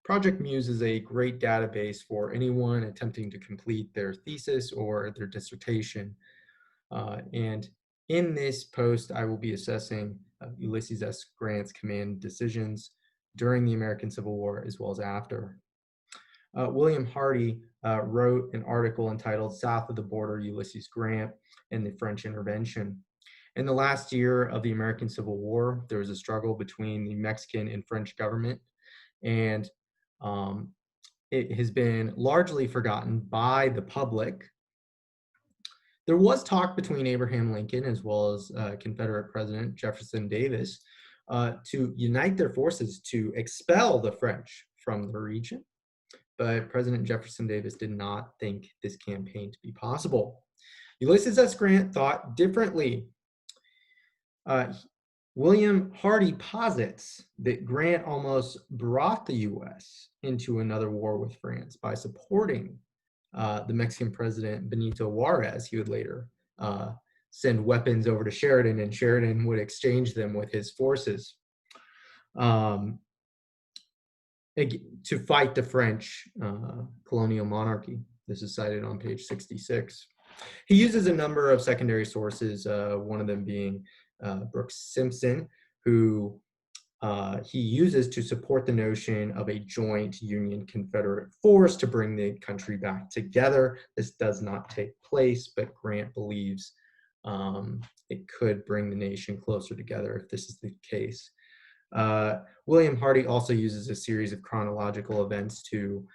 Project Muse is a great database for anyone attempting to complete their thesis or their dissertation. And in this post, I will be assessing Ulysses S. Grant's command decisions during the American Civil War as well as after. William Hardy wrote an article entitled South of the Border, Ulysses Grant and the French Intervention. In the last year of the American Civil War, there was a struggle between the Mexican and French government, and it has been largely forgotten by the public. There was talk between Abraham Lincoln as well as Confederate President Jefferson Davis to unite their forces to expel the French from the region, but President Jefferson Davis did not think this campaign to be possible. Ulysses S. Grant thought differently. William Hardy posits that Grant almost brought the U.S. into another war with France by supporting the Mexican president Benito Juarez. He would later send weapons over to Sheridan, and Sheridan would exchange them with his forces to fight the French colonial monarchy. This is cited on page 66. He uses a number of secondary sources, one of them being Brooks Simpson, who he uses to support the notion of a joint Union Confederate force to bring the country back together. This does not take place, but Grant believes it could bring the nation closer together if this is the case. William Hardy also uses a series of chronological events to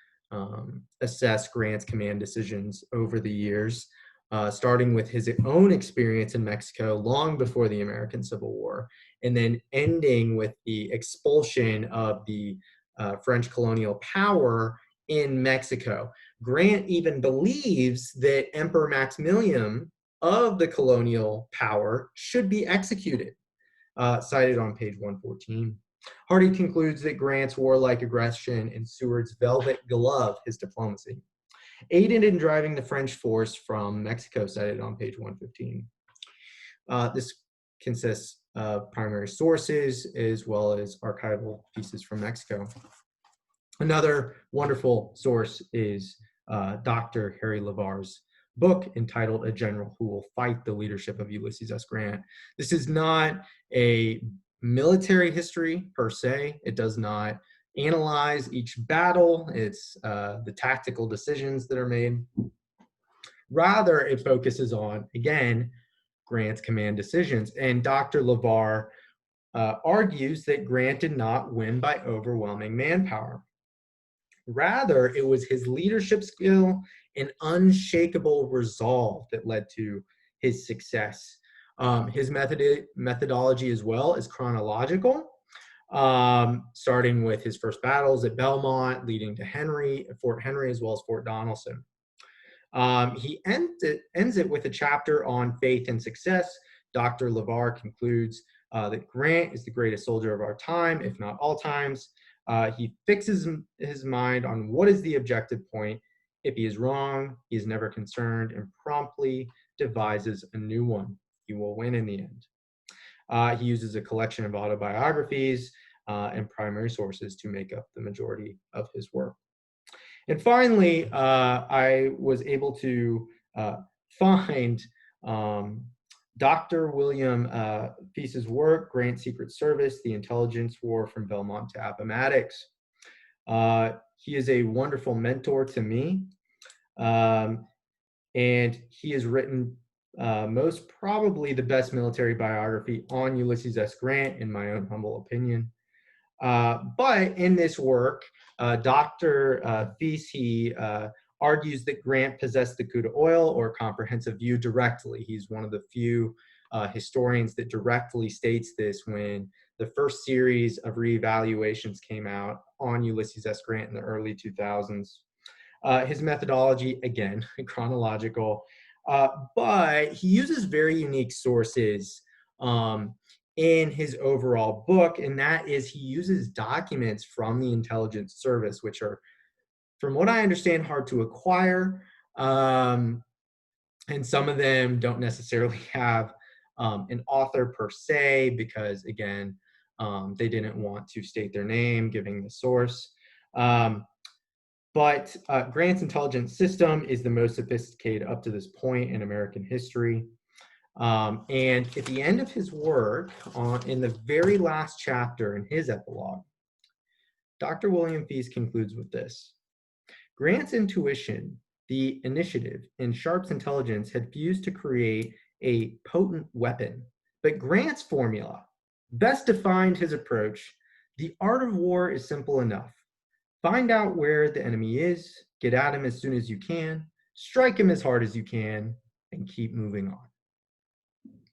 assess Grant's command decisions over the years, starting with his own experience in Mexico long before the American Civil War, and then ending with the expulsion of the French colonial power in Mexico. Grant even believes that Emperor Maximilian of the colonial power should be executed, cited on page 114. Hardy concludes that Grant's warlike aggression and Seward's velvet glove, his diplomacy, aided in driving the French force from Mexico, cited on page 115. This consists of primary sources as well as archival pieces from Mexico. Another wonderful source is Dr. Harry Lavar's book entitled A General Who Will Fight the Leadership of Ulysses S. Grant. This is not a military history per se. It does not analyze each battle. It's the tactical decisions that are made. Rather, it focuses on, again, Grant's command decisions. And Dr. Lavar argues that Grant did not win by overwhelming manpower. Rather, it was his leadership skill and unshakable resolve that led to his success. His methodology as well is chronological, starting with his first battles at Belmont, leading to Fort Henry, as well as Fort Donelson. He ends it with a chapter on faith and success. Dr. Lavar concludes that Grant is the greatest soldier of our time, if not all times. He fixes his mind on what is the objective point. If he is wrong, he is never concerned and promptly devises a new one. He will win in the end. He uses a collection of autobiographies and primary sources to make up the majority of his work. And finally, I was able to find Dr. William Peace's work, Grant's Secret Service, The Intelligence War from Belmont to Appomattox. He is a wonderful mentor to me, and he has written most probably the best military biography on Ulysses S. Grant, in my own humble opinion. But in this work, Dr. Peace, he argues that Grant possessed the coup d'oil or comprehensive view directly. He's one of the few historians that directly states this when the first series of reevaluations came out on Ulysses S. Grant in the early 2000s. His methodology, again, chronological, but he uses very unique sources in his overall book, and that is he uses documents from the intelligence service, which are, from what I understand, hard to acquire, and some of them don't necessarily have an author per se because, again, they didn't want to state their name, giving the source. But Grant's intelligence system is the most sophisticated up to this point in American history. And at the end of his work, in the very last chapter in his epilogue, Dr. William Feast concludes with this. Grant's intuition, the initiative, and Sharp's intelligence had fused to create a potent weapon. But Grant's formula best defined his approach. The art of war is simple enough. Find out where the enemy is, get at him as soon as you can, strike him as hard as you can, and keep moving on.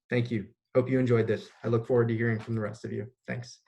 Thank you. Hope you enjoyed this. I look forward to hearing from the rest of you. Thanks.